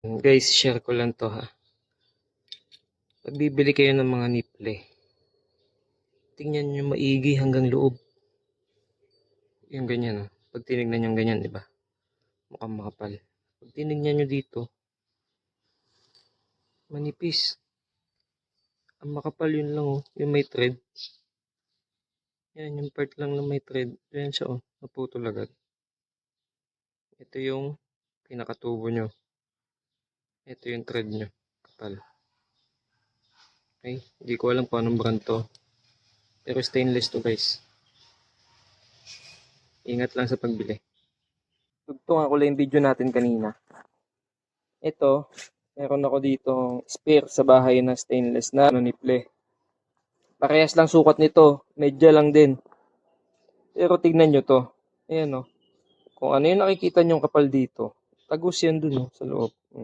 Guys, share ko lang to ha. Pag bibili kayo ng mga niple, tingnan nyo maigi hanggang loob. Yung ganyan, oh. Pag tinignan nyo ganyan, di ba? Mukhang makapal. Pag tinignan nyo dito, manipis. Ang makapal yun lang, oh. Yung may thread. Yan, yung part lang na may thread. Yan siya, oh. Naputol agad. Ito yung pinakatubo nyo. Ito yung thread nyo. Kapal. Okay? Hindi ko alam kung anong brand to. Pero stainless to, guys. Ingat lang sa pagbili. Tugtungan ko lang yung video natin kanina. Ito, meron ako dito spare sa bahay na stainless na niple. Parehas lang sukat nito. Medya lang din. Pero tignan nyo to. Ayan o. Kung ano yung nakikita nyong kapal dito, tagus yan dun sa loob.